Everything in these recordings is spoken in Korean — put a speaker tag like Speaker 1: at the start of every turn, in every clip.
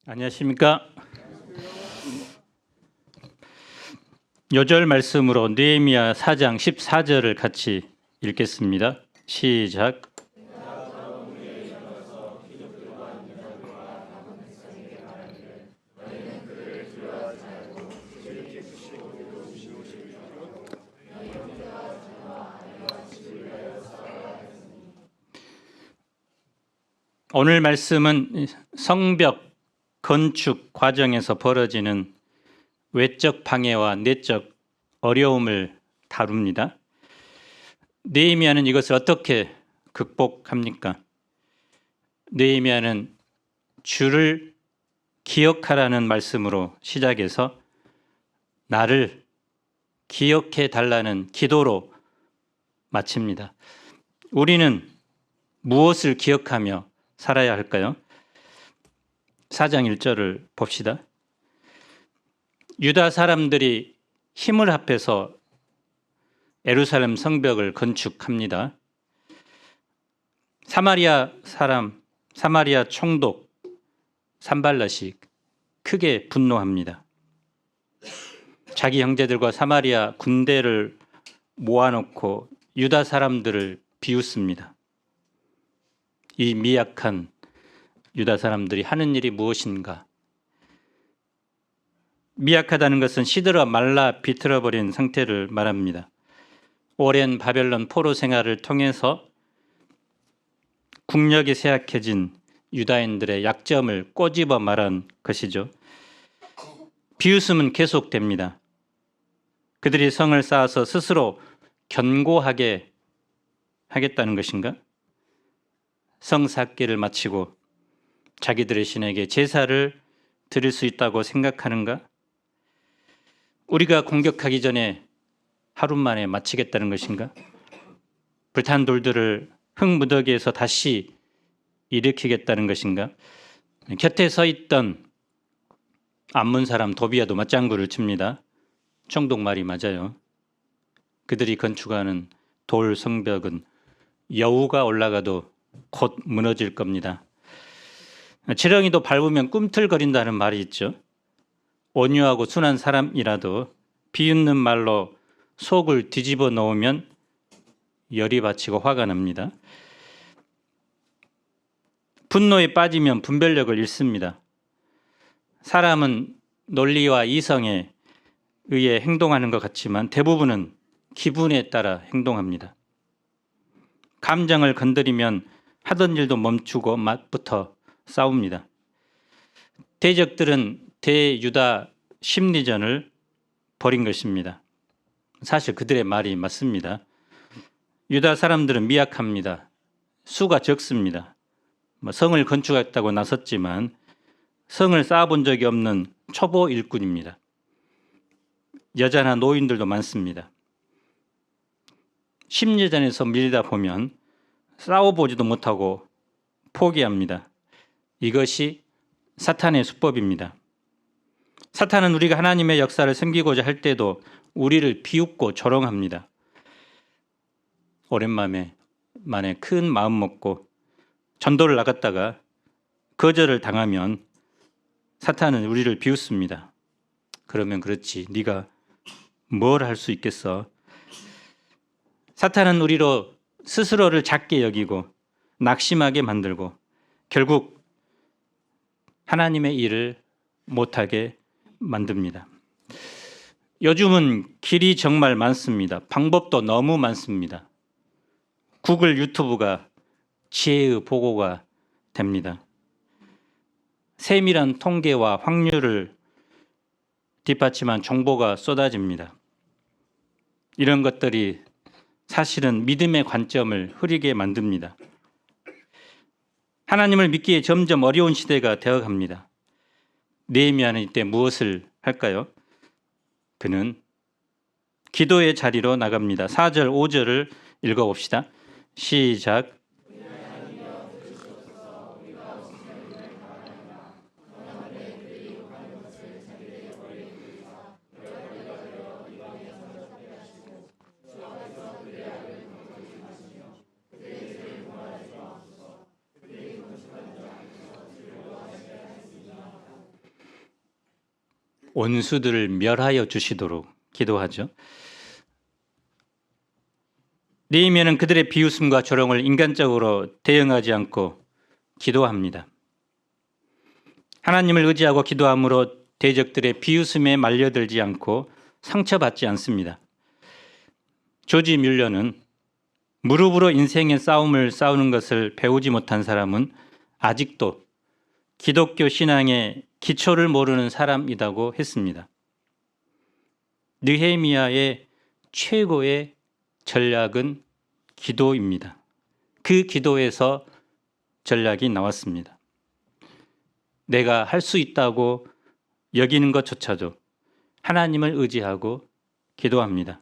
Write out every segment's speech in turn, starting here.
Speaker 1: 안녕하십니까. 요절 말씀으로 느헤미야 4장 14절을 같이 읽겠습니다. 시작. 오늘 말씀은 성벽 건축 과정에서 벌어지는 외적 방해와 내적 어려움을 다룹니다. 느헤미야는 이것을 어떻게 극복합니까? 느헤미야는 주를 기억하라는 말씀으로 시작해서 나를 기억해 달라는 기도로 마칩니다. 우리는 무엇을 기억하며 살아야 할까요? 4장 1절을 봅시다. 유다 사람들이 힘을 합해서 예루살렘 성벽을 건축합니다. 사마리아 총독 산발랏이 크게 분노합니다. 자기 형제들과 사마리아 군대를 모아놓고 유다 사람들을 비웃습니다. 이 미약한 유다 사람들이 하는 일이 무엇인가? 미약하다는 것은 시들어 말라 비틀어버린 상태를 말합니다. 오랜 바벨론 포로 생활을 통해서 국력이 쇠약해진 유다인들의 약점을 꼬집어 말한 것이죠. 비웃음은 계속됩니다. 그들이 성을 쌓아서 스스로 견고하게 하겠다는 것인가? 성 쌓기를 마치고 자기들의 신에게 제사를 드릴 수 있다고 생각하는가? 우리가 공격하기 전에 하루 만에 마치겠다는 것인가? 불탄 돌들을 흙무더기에서 다시 일으키겠다는 것인가? 곁에 서 있던 암몬 사람 도비야도 맞장구를 칩니다. 총독 말이 맞아요. 그들이 건축하는 돌 성벽은 여우가 올라가도 곧 무너질 겁니다. 지렁이도 밟으면 꿈틀거린다는 말이 있죠. 온유하고 순한 사람이라도 비웃는 말로 속을 뒤집어 놓으면 열이 받치고 화가 납니다. 분노에 빠지면 분별력을 잃습니다. 사람은 논리와 이성에 의해 행동하는 것 같지만 대부분은 기분에 따라 행동합니다. 감정을 건드리면 하던 일도 멈추고 맛부터 싸웁니다. 대적들은 대유다 심리전을 벌인 것입니다. 사실 그들의 말이 맞습니다. 유다 사람들은 미약합니다. 수가 적습니다. 성을 건축했다고 나섰지만 성을 쌓아본 적이 없는 초보 일꾼입니다. 여자나 노인들도 많습니다. 심리전에서 밀리다 보면 싸워보지도 못하고 포기합니다. 이것이 사탄의 수법입니다. 사탄은 우리가 하나님의 역사를 섬기고자 할 때도 우리를 비웃고 조롱합니다. 오랜만에 큰 마음 먹고 전도를 나갔다가 거절을 당하면 사탄은 우리를 비웃습니다. 그러면 그렇지, 네가 뭘 할 수 있겠어? 사탄은 우리로 스스로를 작게 여기고 낙심하게 만들고 결국 하나님의 일을 못하게 만듭니다. 요즘은 길이 정말 많습니다. 방법도 너무 많습니다. 구글, 유튜브가 지혜의 보고가 됩니다. 세밀한 통계와 확률을 뒷받침한 정보가 쏟아집니다. 이런 것들이 사실은 믿음의 관점을 흐리게 만듭니다. 하나님을 믿기에 점점 어려운 시대가 되어갑니다. 느헤미야는 이때 무엇을 할까요? 그는 기도의 자리로 나갑니다. 4절, 5절을 읽어봅시다. 시작. 원수들을 멸하여 주시도록 기도하죠. 느헤미야는 그들의 비웃음과 조롱을 인간적으로 대응하지 않고 기도합니다. 하나님을 의지하고 기도함으로 대적들의 비웃음에 말려들지 않고 상처받지 않습니다. 조지 뮬러는 무릎으로 인생의 싸움을 싸우는 것을 배우지 못한 사람은 아직도 기독교 신앙의 기초를 모르는 사람이라고 했습니다. 느헤미야의 최고의 전략은 기도입니다. 그 기도에서 전략이 나왔습니다. 내가 할 수 있다고 여기는 것조차도 하나님을 의지하고 기도합니다.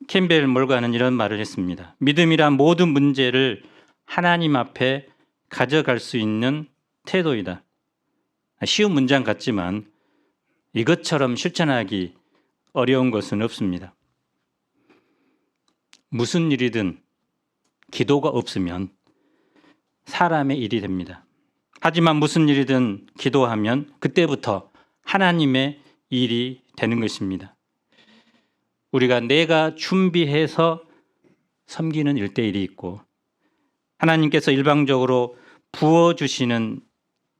Speaker 1: 캠벨 몰간은 이런 말을 했습니다. 믿음이란 모든 문제를 하나님 앞에 가져갈 수 있는 태도이다. 쉬운 문장 같지만 이것처럼 실천하기 어려운 것은 없습니다. 무슨 일이든 기도가 없으면 사람의 일이 됩니다. 하지만 무슨 일이든 기도하면 그때부터 하나님의 일이 되는 것입니다. 우리가 내가 준비해서 섬기는 1:1이 있고 하나님께서 일방적으로 부어주시는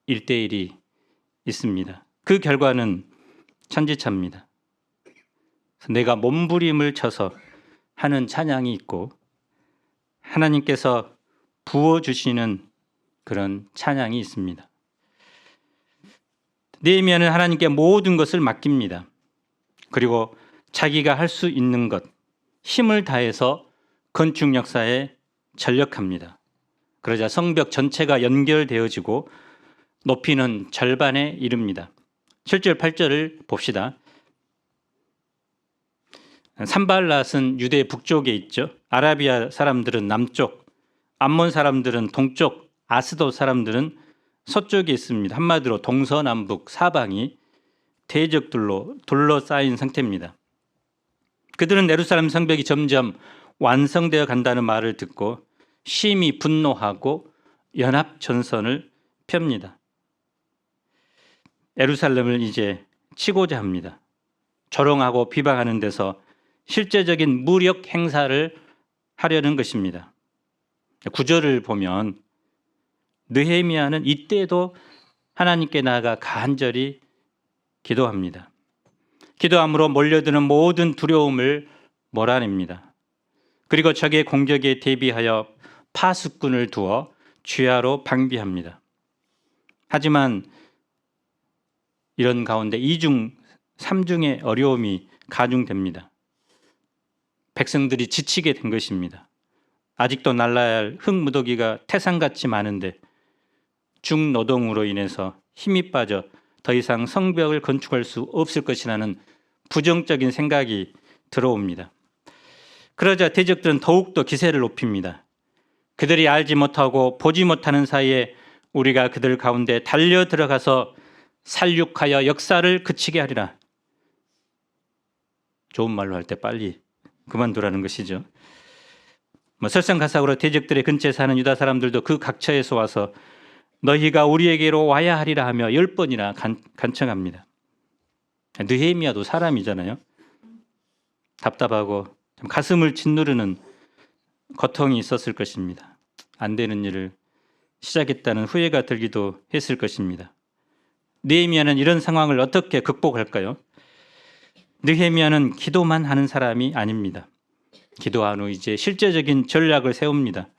Speaker 1: 1:1이 있습니다. 그 결과는 천지차입니다. 내가 몸부림을 쳐서 하는 찬양이 있고 하나님께서 부어주시는 그런 찬양이 있습니다. 느헤미야는 하나님께 모든 것을 맡깁니다. 그리고 자기가 할 수 있는 것, 힘을 다해서 건축 역사에 전력합니다. 그러자 성벽 전체가 연결되어지고 높이는 절반에 이릅니다. 7절, 8절을 봅시다. 산발랏은 유대 북쪽에 있죠. 아라비아 사람들은 남쪽, 암몬 사람들은 동쪽, 아스돗 사람들은 서쪽에 있습니다. 한마디로 동서남북 사방이 대적들로 둘러싸인 상태입니다. 그들은 예루살렘 성벽이 점점 완성되어 간다는 말을 듣고 심히 분노하고 연합전선을 펴니다. 예루살렘을 이제 치고자 합니다. 조롱하고 비방하는 데서 실제적인 무력 행사를 하려는 것입니다. 9절을 보면 느헤미야는 이때도 하나님께 나아가 간절히 기도합니다. 기도함으로 몰려드는 모든 두려움을 몰아냅니다. 그리고 적의 공격에 대비하여 파수꾼을 두어 주야로 방비합니다. 하지만 이런 가운데 2중, 3중의 어려움이 가중됩니다. 백성들이 지치게 된 것입니다. 아직도 날라야 할 흙무더기가 태산같이 많은데 중노동으로 인해서 힘이 빠져 더 이상 성벽을 건축할 수 없을 것이라는 부정적인 생각이 들어옵니다. 그러자 대적들은 더욱더 기세를 높입니다. 그들이 알지 못하고 보지 못하는 사이에 우리가 그들 가운데 달려 들어가서 살육하여 역사를 그치게 하리라. 좋은 말로 할 때 빨리 그만두라는 것이죠. 설상가상으로 대적들의 근처에 사는 유다 사람들도 그 각처에서 와서 너희가 우리에게로 와야 하리라 하며 10번이나 간청합니다. 느헤미야도 사람이잖아요. 답답하고 가슴을 짓누르는 고통이 있었을 것입니다. 안 되는 일을 시작했다는 후회가 들기도 했을 것입니다. 느헤미야는 이런 상황을 어떻게 극복할까요? 느헤미야는 기도만 하는 사람이 아닙니다. 기도한 후 이제 실제적인 전략을 세웁니다.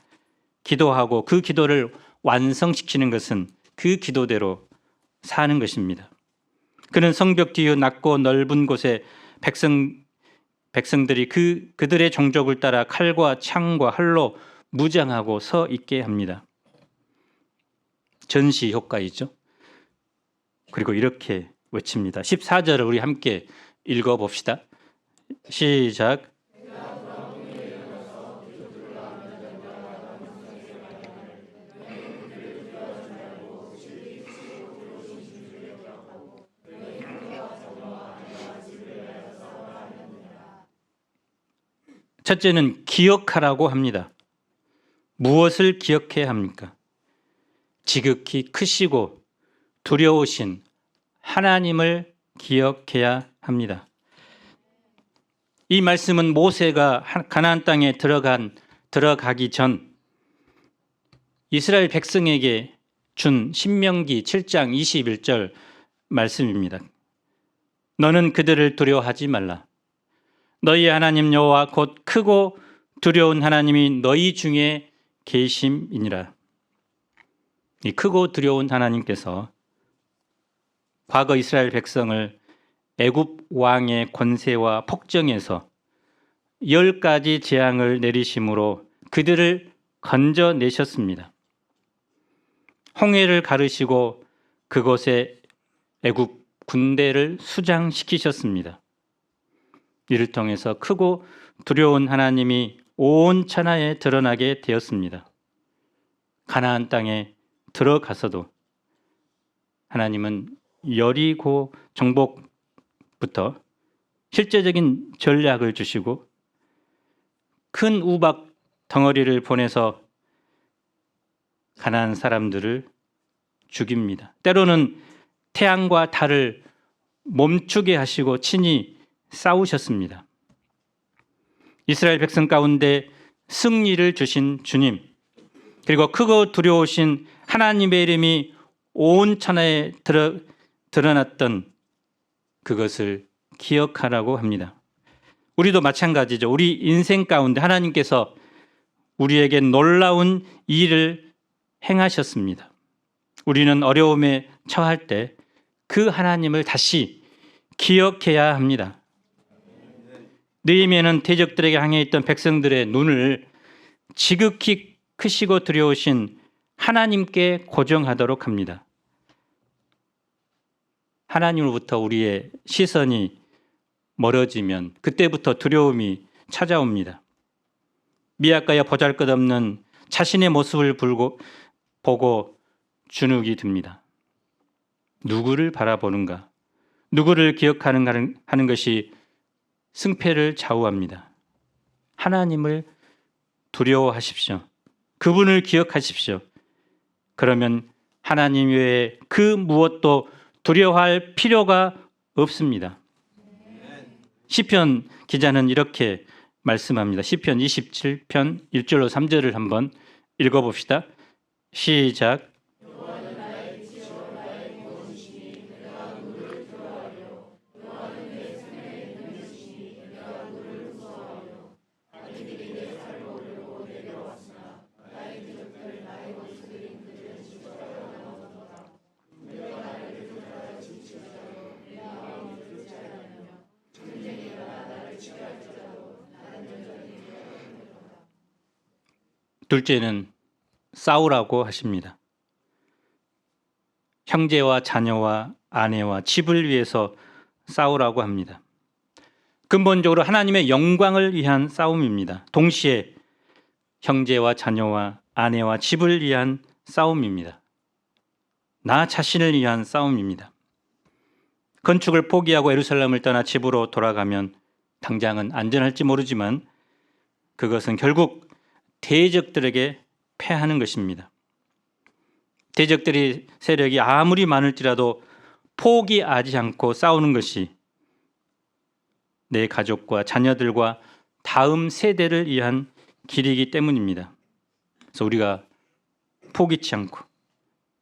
Speaker 1: 기도하고 그 기도를 완성시키는 것은 그 기도대로 사는 것입니다. 그는 성벽 뒤의 낮고 넓은 곳에 백성들이 그들의 종족을 따라 칼과 창과 활로 무장하고 서 있게 합니다. 전시 효과이죠. 그리고 이렇게 외칩니다. 14절을 우리 함께 읽어봅시다. 시작. 첫째는 기억하라고 합니다. 무엇을 기억해야 합니까? 지극히 크시고 두려우신 하나님을 기억해야 합니다. 이 말씀은 모세가 가나안 땅에 들어가기 전 이스라엘 백성에게 준 신명기 7장 21절 말씀입니다. 너는 그들을 두려워하지 말라. 너희 하나님 여호와 곧 크고 두려운 하나님이 너희 중에 계심이니라. 이 크고 두려운 하나님께서 과거 이스라엘 백성을 애굽 왕의 권세와 폭정에서 10가지 재앙을 내리심으로 그들을 건져내셨습니다. 홍해를 가르시고 그곳에 애굽 군대를 수장시키셨습니다. 이를 통해서 크고 두려운 하나님이 온 천하에 드러나게 되었습니다. 가나안 땅에 들어가서도 하나님은 여리고 정복부터 실제적인 전략을 주시고 큰 우박 덩어리를 보내서 가나안 사람들을 죽입니다. 때로는 태양과 달을 멈추게 하시고 친히 싸우셨습니다. 이스라엘 백성 가운데 승리를 주신 주님, 그리고 크고 두려우신 하나님의 이름이 온 천하에 드러났던 그것을 기억하라고 합니다. 우리도 마찬가지죠. 우리 인생 가운데 하나님께서 우리에게 놀라운 일을 행하셨습니다. 우리는 어려움에 처할 때 그 하나님을 다시 기억해야 합니다. 느헤미야는 대적들에게 향해 있던 백성들의 눈을 지극히 크시고 두려우신 하나님께 고정하도록 합니다. 하나님으로부터 우리의 시선이 멀어지면 그때부터 두려움이 찾아옵니다. 미약하여 보잘것없는 자신의 모습을 보고 주눅이 듭니다. 누구를 바라보는가? 누구를 기억하는 하는 것이 승패를 좌우합니다. 하나님을 두려워하십시오. 그분을 기억하십시오. 그러면 하나님 외에 그 무엇도 두려워할 필요가 없습니다. 시편 기자는 이렇게 말씀합니다. 시편 27편 1절로 3절을 한번 읽어봅시다. 시작. 둘째는 싸우라고 하십니다. 형제와 자녀와 아내와 집을 위해서 싸우라고 합니다. 근본적으로 하나님의 영광을 위한 싸움입니다. 동시에 형제와 자녀와 아내와 집을 위한 싸움입니다. 나 자신을 위한 싸움입니다. 건축을 포기하고 예루살렘을 떠나 집으로 돌아가면 당장은 안전할지 모르지만 그것은 결국 대적들에게 패하는 것입니다. 대적들이 세력이 아무리 많을지라도 포기하지 않고 싸우는 것이 내 가족과 자녀들과 다음 세대를 위한 길이기 때문입니다. 그래서 우리가 포기치 않고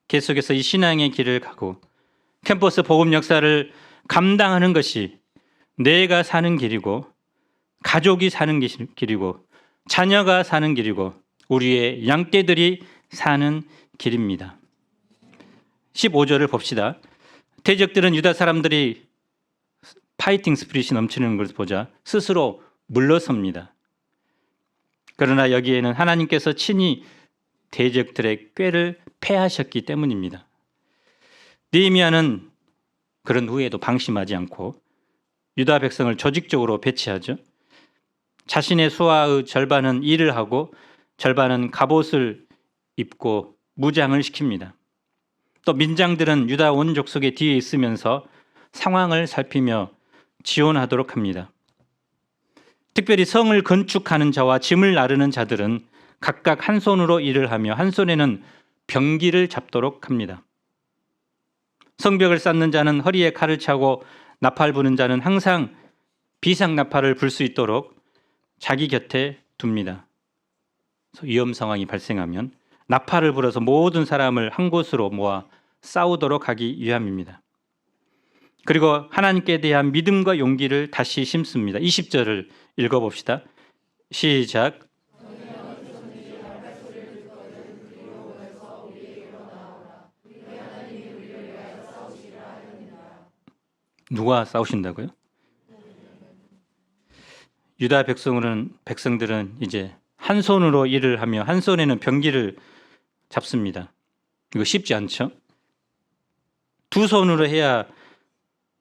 Speaker 1: 계속해서 이 신앙의 길을 가고 캠퍼스 복음 역사를 감당하는 것이 내가 사는 길이고 가족이 사는 길이고 자녀가 사는 길이고 우리의 양떼들이 사는 길입니다. 15절을 봅시다. 대적들은 유다 사람들이 파이팅 스피릿이 넘치는 것을 보자 스스로 물러섭니다. 그러나 여기에는 하나님께서 친히 대적들의 꾀를 패하셨기 때문입니다. 느헤미야는 그런 후에도 방심하지 않고 유다 백성을 조직적으로 배치하죠. 자신의 수하의 절반은 일을 하고 절반은 갑옷을 입고 무장을 시킵니다. 또 민장들은 유다 온 족속의 뒤에 있으면서 상황을 살피며 지원하도록 합니다. 특별히 성을 건축하는 자와 짐을 나르는 자들은 각각 한 손으로 일을 하며 한 손에는 병기를 잡도록 합니다. 성벽을 쌓는 자는 허리에 칼을 차고 나팔 부는 자는 항상 비상 나팔을 불 수 있도록 자기 곁에 둡니다. 위험 상황이 발생하면 나팔을 불어서 모든 사람을 한 곳으로 모아 싸우도록 하기 위함입니다. 그리고 하나님께 대한 믿음과 용기를 다시 심습니다. 20절을 읽어봅시다. 시작. 누가 싸우신다고요? 유다 백성들은 이제 한 손으로 일을 하며 한 손에는 병기를 잡습니다. 이거 쉽지 않죠? 두 손으로 해야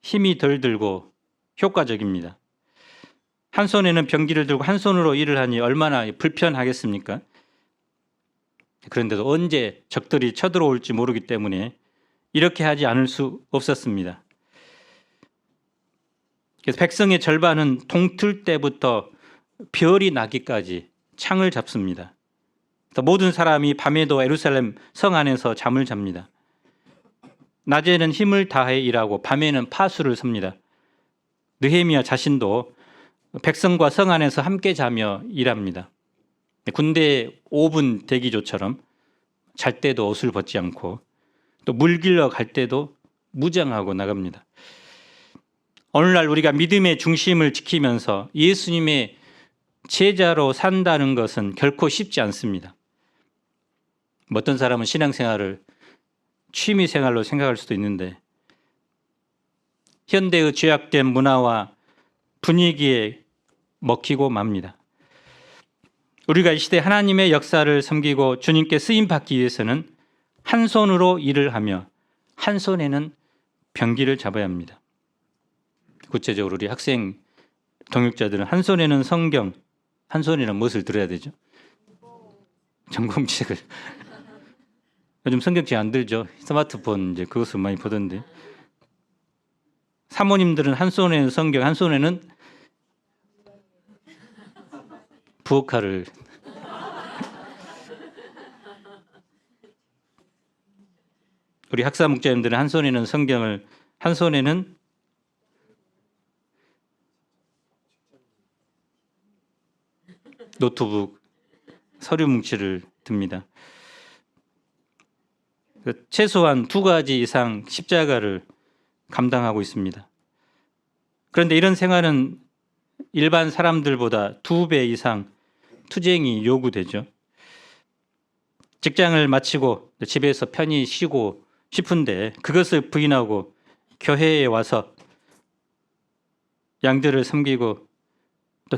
Speaker 1: 힘이 덜 들고 효과적입니다. 한 손에는 병기를 들고 한 손으로 일을 하니 얼마나 불편하겠습니까? 그런데도 언제 적들이 쳐들어올지 모르기 때문에 이렇게 하지 않을 수 없었습니다. 그래서 백성의 절반은 동틀 때부터 별이 나기까지 창을 잡습니다. 모든 사람이 밤에도 예루살렘 성 안에서 잠을 잡니다. 낮에는 힘을 다해 일하고 밤에는 파수를 섭니다. 느헤미야 자신도 백성과 성 안에서 함께 자며 일합니다. 군대 5분 대기조처럼 잘 때도 옷을 벗지 않고 또 물 길러 갈 때도 무장하고 나갑니다. 오늘날 우리가 믿음의 중심을 지키면서 예수님의 제자로 산다는 것은 결코 쉽지 않습니다. 어떤 사람은 신앙생활을 취미생활로 생각할 수도 있는데 현대의 죄악된 문화와 분위기에 먹히고 맙니다. 우리가 이 시대 하나님의 역사를 섬기고 주님께 쓰임받기 위해서는 한 손으로 일을 하며 한 손에는 병기를 잡아야 합니다. 구체적으로 우리 학생 동역자들은 한 손에는 성경, 한 손에는 무엇을 들어야 되죠? 전공책을. 요즘 성경책 안 들죠? 스마트폰 이제 그것을 많이 보던데. 사모님들은 한 손에는 성경, 한 손에는 부엌칼을. 우리 학사 목자님들은 한 손에는 성경을, 한 손에는 노트북, 서류 뭉치를 듭니다. 최소한 2가지 이상 십자가를 감당하고 있습니다. 그런데 이런 생활은 일반 사람들보다 2배 이상 투쟁이 요구되죠. 직장을 마치고 집에서 편히 쉬고 싶은데 그것을 부인하고 교회에 와서 양들을 섬기고 또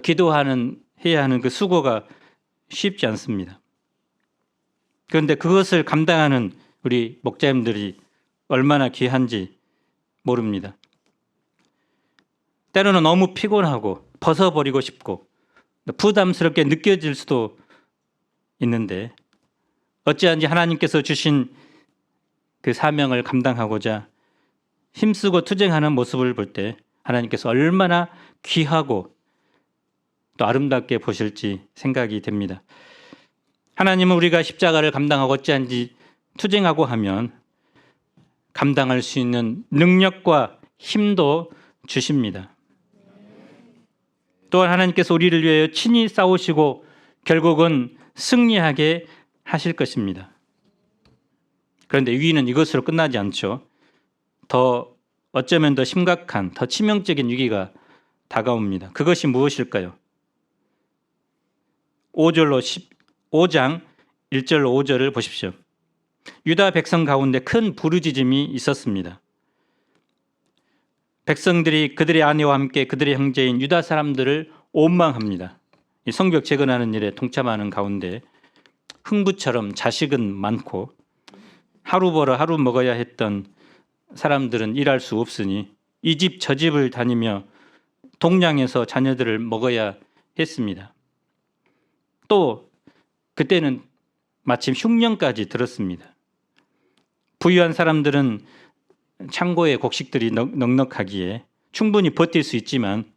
Speaker 1: 해야 하는 그 수고가 쉽지 않습니다. 그런데 그것을 감당하는 우리 목자님들이 얼마나 귀한지 모릅니다. 때로는 너무 피곤하고 벗어버리고 싶고 부담스럽게 느껴질 수도 있는데 어찌한지 하나님께서 주신 그 사명을 감당하고자 힘쓰고 투쟁하는 모습을 볼 때 하나님께서 얼마나 귀하고 또 아름답게 보실지 생각이 됩니다. 하나님은 우리가 십자가를 감당하고 어찌한지 투쟁하고 하면 감당할 수 있는 능력과 힘도 주십니다. 또한 하나님께서 우리를 위하여 친히 싸우시고 결국은 승리하게 하실 것입니다. 그런데 위기는 이것으로 끝나지 않죠. 어쩌면 더 심각한, 더 치명적인 위기가 다가옵니다. 그것이 무엇일까요? 5장 1절로 5절을 보십시오. 유다 백성 가운데 큰 부르짖음이 있었습니다. 백성들이 그들의 아내와 함께 그들의 형제인 유다 사람들을 원망합니다. 이 성벽 재건하는 일에 동참하는 가운데 흥부처럼 자식은 많고 하루 벌어 하루 먹어야 했던 사람들은 일할 수 없으니 이 집 저 집을 다니며 동량에서 자녀들을 먹어야 했습니다. 또 그때는 마침 흉년까지 들었습니다. 부유한 사람들은 창고에 곡식들이 넉넉하기에 충분히 버틸 수 있지만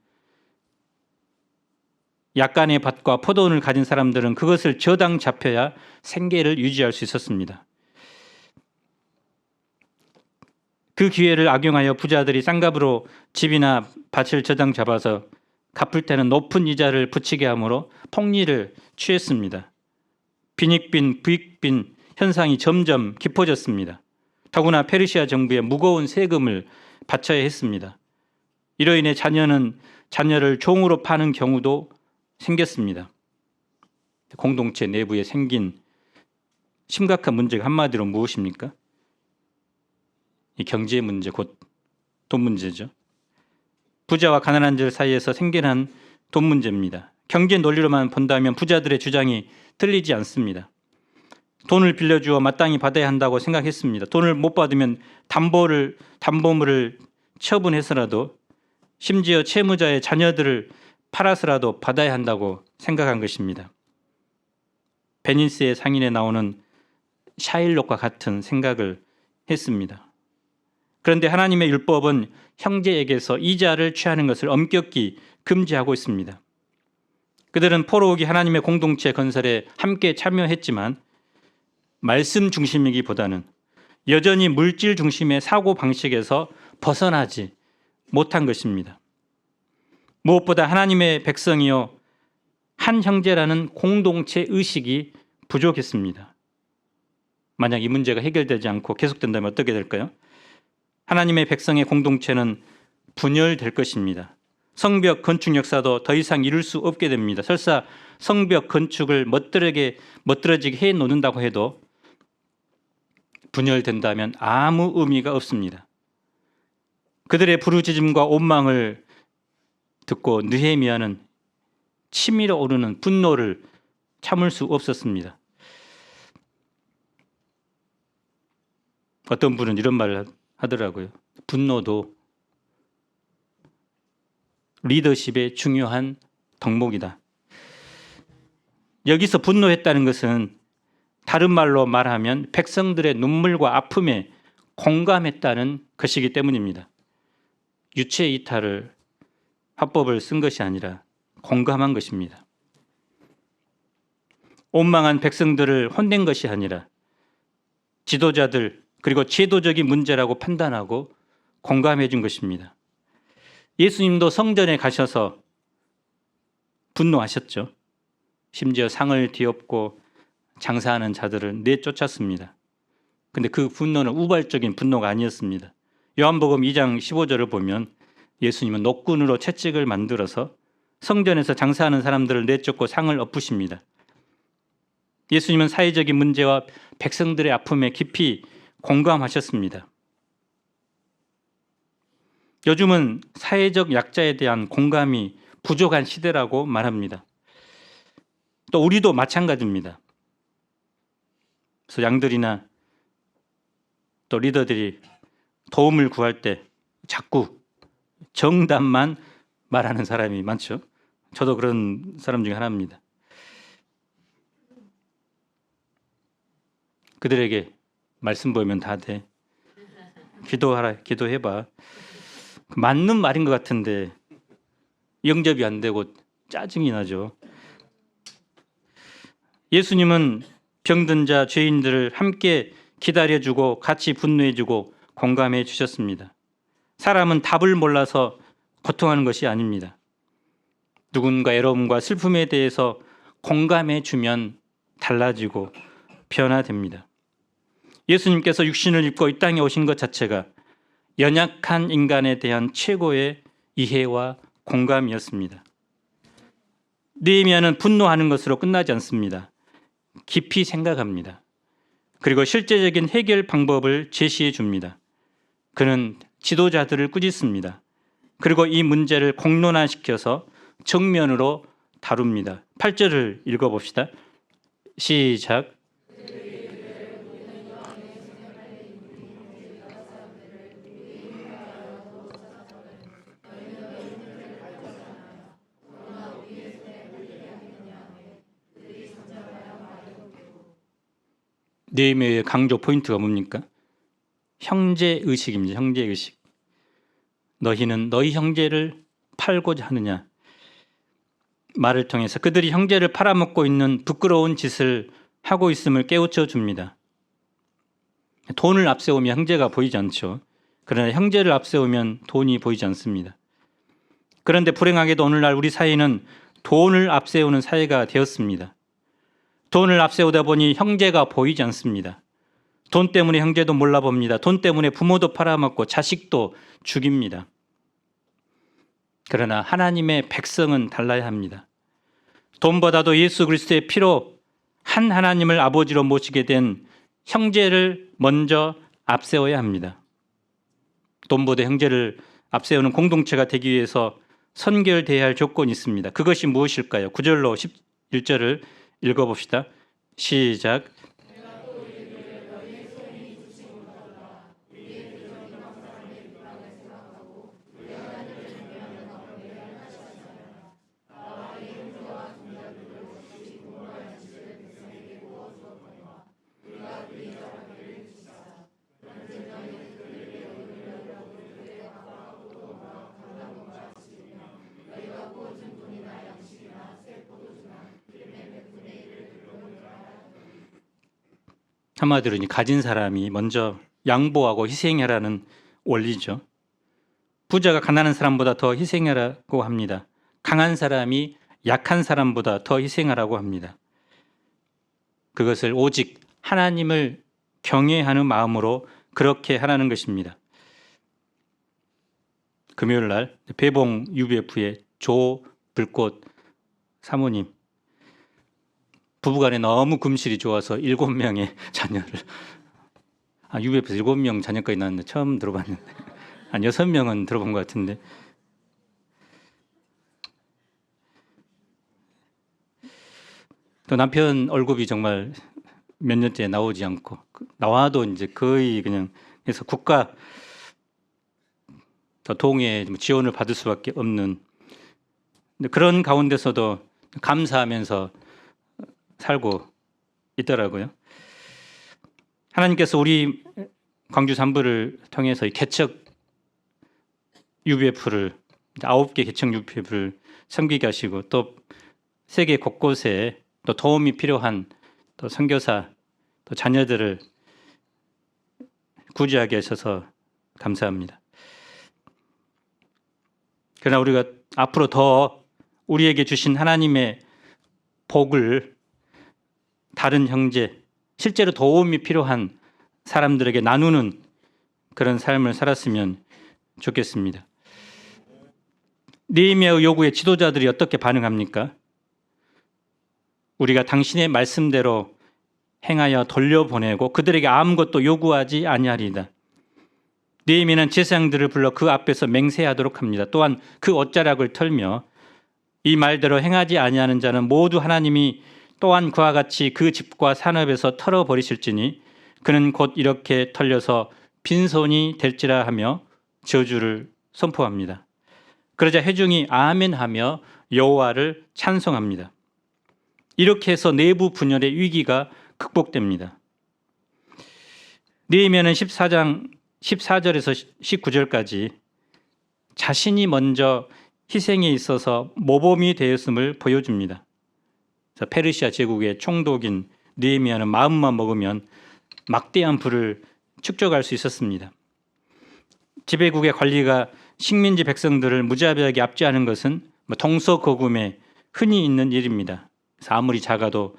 Speaker 1: 약간의 밭과 포도원을 가진 사람들은 그것을 저당 잡혀야 생계를 유지할 수 있었습니다. 그 기회를 악용하여 부자들이 싼값으로 집이나 밭을 저당 잡아서 갚을 때는 높은 이자를 붙이게 하므로 폭리를 취했습니다. 빈익빈, 부익빈 현상이 점점 깊어졌습니다. 더구나 페르시아 정부에 무거운 세금을 바쳐야 했습니다. 이로 인해 자녀를 종으로 파는 경우도 생겼습니다. 공동체 내부에 생긴 심각한 문제가 한마디로 무엇입니까? 이 경제 문제, 곧 돈 문제죠. 부자와 가난한 자 사이에서 생겨난 돈 문제입니다. 경제 논리로만 본다면 부자들의 주장이 틀리지 않습니다. 돈을 빌려주어 마땅히 받아야 한다고 생각했습니다. 돈을 못 받으면 담보물을 처분해서라도, 심지어 채무자의 자녀들을 팔아서라도 받아야 한다고 생각한 것입니다. 베니스의 상인에 나오는 샤일록과 같은 생각을 했습니다. 그런데 하나님의 율법은 형제에게서 이자를 취하는 것을 엄격히 금지하고 있습니다. 그들은 포로오기 하나님의 공동체 건설에 함께 참여했지만 말씀 중심이기보다는 여전히 물질 중심의 사고 방식에서 벗어나지 못한 것입니다. 무엇보다 하나님의 백성이요 한 형제라는 공동체 의식이 부족했습니다. 만약 이 문제가 해결되지 않고 계속된다면 어떻게 될까요? 하나님의 백성의 공동체는 분열될 것입니다. 성벽 건축 역사도 더 이상 이룰 수 없게 됩니다. 설사 성벽 건축을 멋들어지게 해놓는다고 해도 분열된다면 아무 의미가 없습니다. 그들의 부르짖음과 원망을 듣고 느헤미야는 치밀어 오르는 분노를 참을 수 없었습니다. 어떤 분은 이런 말을 하더라고요. 분노도 리더십의 중요한 덕목이다. 여기서 분노했다는 것은 다른 말로 말하면 백성들의 눈물과 아픔에 공감했다는 것이기 때문입니다. 유체 이탈을 화법을 쓴 것이 아니라 공감한 것입니다. 원망한 백성들을 혼낸 것이 아니라 지도자들 그리고 제도적인 문제라고 판단하고 공감해 준 것입니다. 예수님도 성전에 가셔서 분노하셨죠. 심지어 상을 뒤엎고 장사하는 자들을 내쫓았습니다. 그런데 그 분노는 우발적인 분노가 아니었습니다. 요한복음 2장 15절을 보면 예수님은 노끈으로 채찍을 만들어서 성전에서 장사하는 사람들을 내쫓고 상을 엎으십니다. 예수님은 사회적인 문제와 백성들의 아픔에 깊이 공감하셨습니다. 요즘은 사회적 약자에 대한 공감이 부족한 시대라고 말합니다. 또 우리도 마찬가지입니다. 그래서 양들이나 또 리더들이 도움을 구할 때 자꾸 정답만 말하는 사람이 많죠. 저도 그런 사람 중에 하나입니다. 그들에게 말씀 보이면 다 돼. 기도하라, 기도해봐. 맞는 말인 것 같은데 영접이 안 되고 짜증이 나죠. 예수님은 병든 자, 죄인들을 함께 기다려주고 같이 분노해주고 공감해 주셨습니다. 사람은 답을 몰라서 고통하는 것이 아닙니다. 누군가 애로움과 슬픔에 대해서 공감해 주면 달라지고 변화됩니다. 예수님께서 육신을 입고 이 땅에 오신 것 자체가 연약한 인간에 대한 최고의 이해와 공감이었습니다. 느헤미야는 분노하는 것으로 끝나지 않습니다. 깊이 생각합니다. 그리고 실제적인 해결 방법을 제시해 줍니다. 그는 지도자들을 꾸짖습니다. 그리고 이 문제를 공론화시켜서 정면으로 다룹니다. 8절을 읽어봅시다. 시작. 느헤미야의 강조 포인트가 뭡니까? 형제의식입니다. 형제의식. 너희는 너희 형제를 팔고자 하느냐? 말을 통해서 그들이 형제를 팔아먹고 있는 부끄러운 짓을 하고 있음을 깨우쳐 줍니다. 돈을 앞세우며 형제가 보이지 않죠. 그러나 형제를 앞세우면 돈이 보이지 않습니다. 그런데 불행하게도 오늘날 우리 사회는 돈을 앞세우는 사회가 되었습니다. 돈을 앞세우다 보니 형제가 보이지 않습니다. 돈 때문에 형제도 몰라봅니다. 돈 때문에 부모도 팔아먹고 자식도 죽입니다. 그러나 하나님의 백성은 달라야 합니다. 돈보다도 예수 그리스도의 피로 한 하나님을 아버지로 모시게 된 형제를 먼저 앞세워야 합니다. 돈보다 형제를 앞세우는 공동체가 되기 위해서 선결돼야 할 조건이 있습니다. 그것이 무엇일까요? 9절로 11절을 읽어봅시다. 시작. 한마디로 가진 사람이 먼저 양보하고 희생하라는 원리죠. 부자가 가난한 사람보다 더 희생하라고 합니다. 강한 사람이 약한 사람보다 더 희생하라고 합니다. 그것을 오직 하나님을 경외하는 마음으로 그렇게 하라는 것입니다. 금요일 날 배봉 UBF의 조불꽃 사모님, 부부간에 너무 금실이 좋아서 7명의 자녀를, UBF에서 7명 자녀까지 낳았는데 처음 들어봤는데, 한 6명은 들어본 것 같은데, 또 남편 월급이 정말 몇 년째 나오지 않고, 나와도 이제 거의 그냥 해서 국가 동의 지원을 받을 수밖에 없는, 그런 가운데서도 감사하면서 살고 있더라고요. 하나님께서 우리 광주 산부를 통해서 이 개척 UBF를 9개 개척 UBF를 섬기게 하시고 또 세계 곳곳에 또 도움이 필요한 또 선교사 또 자녀들을 구제하게 하셔서 감사합니다. 그러나 우리가 앞으로 더 우리에게 주신 하나님의 복을 다른 형제, 실제로 도움이 필요한 사람들에게 나누는 그런 삶을 살았으면 좋겠습니다. 느헤미야의 요구에 지도자들이 어떻게 반응합니까? 우리가 당신의 말씀대로 행하여 돌려보내고 그들에게 아무것도 요구하지 아니하리이다. 느헤미야는 제사장들을 불러 그 앞에서 맹세하도록 합니다. 또한 그 옷자락을 털며 이 말대로 행하지 아니하는 자는 모두 하나님이 또한 그와 같이 그 집과 산업에서 털어버리실지니 그는 곧 이렇게 털려서 빈손이 될지라 하며 저주를 선포합니다. 그러자 회중이 아멘하며 여호와를 찬송합니다. 이렇게 해서 내부 분열의 위기가 극복됩니다. 느헤미야는 14장 14절에서 19절까지 자신이 먼저 희생에 있어서 모범이 되었음을 보여줍니다. 페르시아 제국의 총독인 느헤미야는 마음만 먹으면 막대한 부를 축적할 수 있었습니다. 지배국의 관리가 식민지 백성들을 무자비하게 압제하는 것은 동서고금에 흔히 있는 일입니다. 그래서 아무리 작아도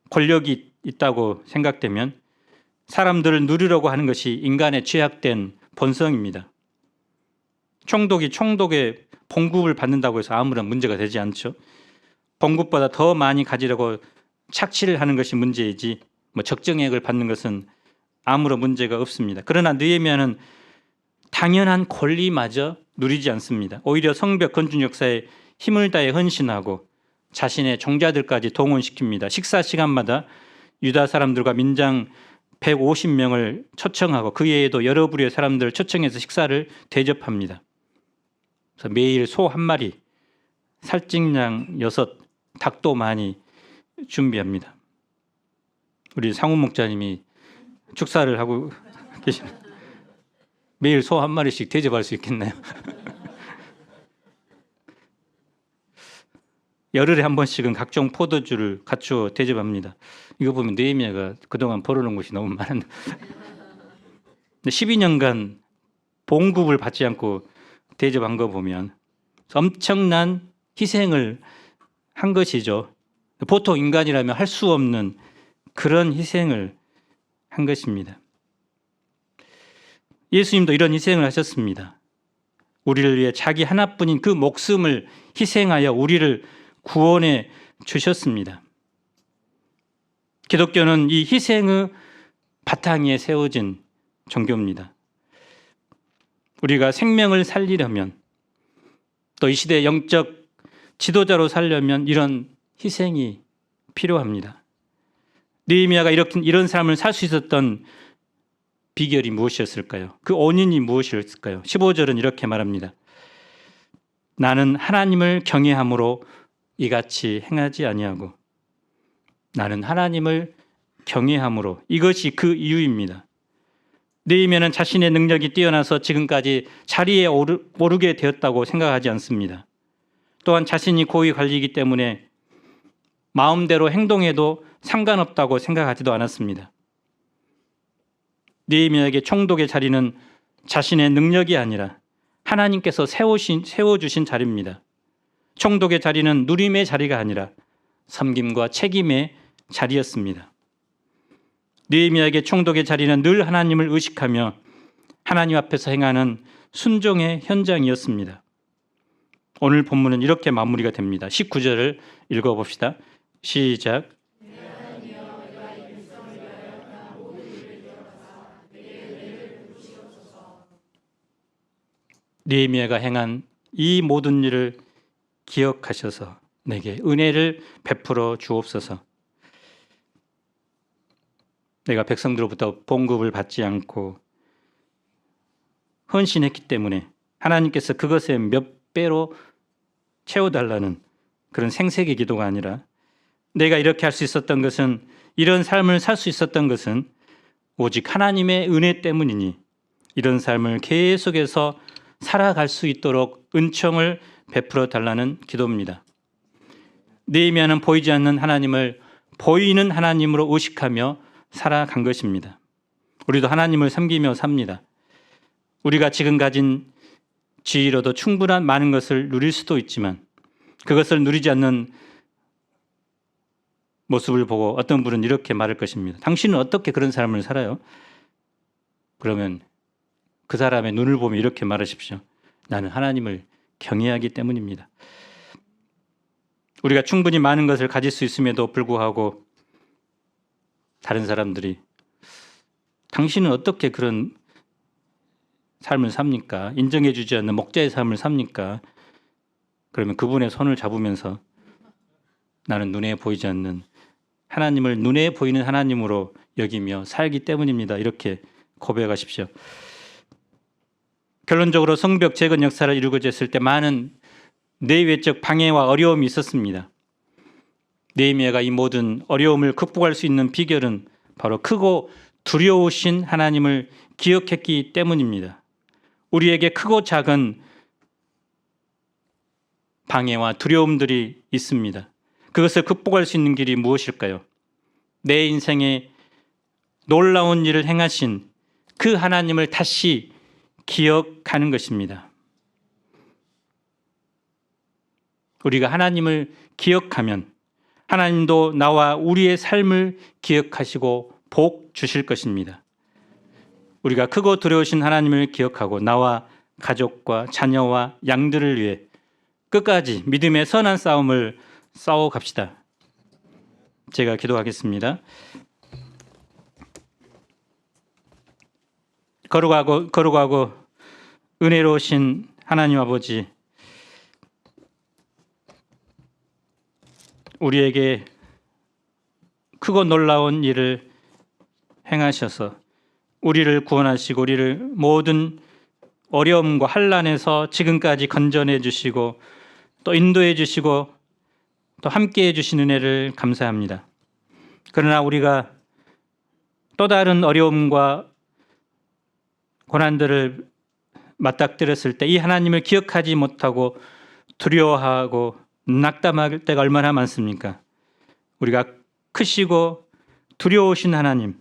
Speaker 1: 권력이 있다고 생각되면 사람들을 누리려고 하는 것이 인간의 죄악된 본성입니다. 총독이 총독의 봉급을 받는다고 해서 아무런 문제가 되지 않죠. 봉급보다 더 많이 가지려고 착취를 하는 것이 문제이지 적정액을 받는 것은 아무런 문제가 없습니다. 그러나 느헤미야는 당연한 권리마저 누리지 않습니다. 오히려 성벽 건축 역사에 힘을 다해 헌신하고 자신의 종자들까지 동원시킵니다. 식사 시간마다 유다 사람들과 민장 150명을 초청하고 그 외에도 여러 부류의 사람들을 초청해서 식사를 대접합니다. 그래서 매일 소 한 마리, 살찐양 6, 닭도 많이 준비합니다. 우리 상훈 목자님이 축사를 하고 계시는, 매일 소 한 마리씩 대접할 수 있겠나요? 열흘에 한 번씩은 각종 포도주를 갖추어 대접합니다. 이거 보면 느헤미야가 그동안 벌어놓은 것이 너무 많은데 12년간 봉급을 받지 않고 대접한 거 보면 엄청난 희생을 한 것이죠. 보통 인간이라면 할 수 없는 그런 희생을 한 것입니다. 예수님도 이런 희생을 하셨습니다. 우리를 위해 자기 하나뿐인 그 목숨을 희생하여 우리를 구원해 주셨습니다. 기독교는 이 희생의 바탕 위에 세워진 종교입니다. 우리가 생명을 살리려면 또 이 시대의 영적 지도자로 살려면 이런 희생이 필요합니다. 느헤미야가 이런 삶을 살 수 있었던 비결이 무엇이었을까요? 그 원인이 무엇이었을까요? 15절은 이렇게 말합니다. 나는 하나님을 경외함으로 이같이 행하지 아니하고 나는 하나님을 경외함으로 이것이 그 이유입니다. 느헤미야는 자신의 능력이 뛰어나서 지금까지 자리에 오르게 되었다고 생각하지 않습니다. 또한 자신이 고위 관리이기 때문에 마음대로 행동해도 상관없다고 생각하지도 않았습니다. 느헤미야에게 총독의 자리는 자신의 능력이 아니라 하나님께서 세워주신 자리입니다. 총독의 자리는 누림의 자리가 아니라 섬김과 책임의 자리였습니다. 느헤미야에게 총독의 자리는 늘 하나님을 의식하며 하나님 앞에서 행하는 순종의 현장이었습니다. 오늘 본문은 이렇게 마무리가 됩니다. 19절을 읽어봅시다. 시작. 느헤미야가 행한 이 모든 일을 기억하셔서 내게 은혜를 베풀어 주옵소서. 내가 백성들로부터 봉급을 받지 않고 헌신했기 때문에 하나님께서 그것의 몇 배로 채워달라는 그런 생색의 기도가 아니라 내가 이렇게 할 수 있었던 것은 이런 삶을 살 수 있었던 것은 오직 하나님의 은혜 때문이니 이런 삶을 계속해서 살아갈 수 있도록 은총을 베풀어 달라는 기도입니다. 느헤미야는 보이지 않는 하나님을 보이는 하나님으로 의식하며 살아간 것입니다. 우리도 하나님을 섬기며 삽니다. 우리가 지금 가진 지위로도 충분한 많은 것을 누릴 수도 있지만 그것을 누리지 않는 모습을 보고 어떤 분은 이렇게 말할 것입니다. 당신은 어떻게 그런 삶을 살아요? 그러면 그 사람의 눈을 보며 이렇게 말하십시오. 나는 하나님을 경외하기 때문입니다. 우리가 충분히 많은 것을 가질 수 있음에도 불구하고 다른 사람들이 당신은 어떻게 그런 삶을 삽니까? 인정해 주지 않는 목자의 삶을 삽니까? 그러면 그분의 손을 잡으면서 나는 눈에 보이지 않는 하나님을 눈에 보이는 하나님으로 여기며 살기 때문입니다. 이렇게 고백하십시오. 결론적으로 성벽 재건 역사를 이루고자 했을 때 많은 내외적 방해와 어려움이 있었습니다. 느헤미야가 이 모든 어려움을 극복할 수 있는 비결은 바로 크고 두려우신 하나님을 기억했기 때문입니다. 우리에게 크고 작은 방해와 두려움들이 있습니다. 그것을 극복할 수 있는 길이 무엇일까요? 내 인생에 놀라운 일을 행하신 그 하나님을 다시 기억하는 것입니다. 우리가 하나님을 기억하면 하나님도 나와 우리의 삶을 기억하시고 복 주실 것입니다. 우리가 크고 두려우신 하나님을 기억하고 나와 가족과 자녀와 양들을 위해 끝까지 믿음의 선한 싸움을 싸워 갑시다. 제가 기도하겠습니다. 거룩하고 은혜로우신 하나님 아버지, 우리에게 크고 놀라운 일을 행하셔서 우리를 구원하시고 우리를 모든 어려움과 환난에서 지금까지 건져내 주시고 또 인도해 주시고 또 함께해 주신 은혜를 감사합니다. 그러나 우리가 또 다른 어려움과 고난들을 맞닥뜨렸을 때 이 하나님을 기억하지 못하고 두려워하고 낙담할 때가 얼마나 많습니까? 우리가 크시고 두려우신 하나님,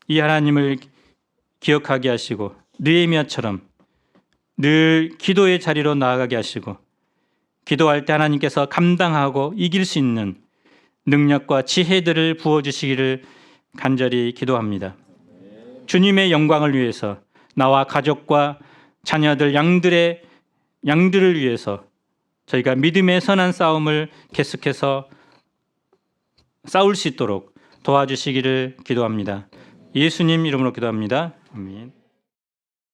Speaker 1: 이 하나님을 기억하게 하시고 느헤미야처럼 늘 기도의 자리로 나아가게 하시고 기도할 때 하나님께서 감당하고 이길 수 있는 능력과 지혜들을 부어주시기를 간절히 기도합니다. 주님의 영광을 위해서 나와 가족과 자녀들 양들을 위해서 저희가 믿음의 선한 싸움을 계속해서 싸울 수 있도록 도와주시기를 기도합니다. 예수님 이름으로 기도합니다. 아멘.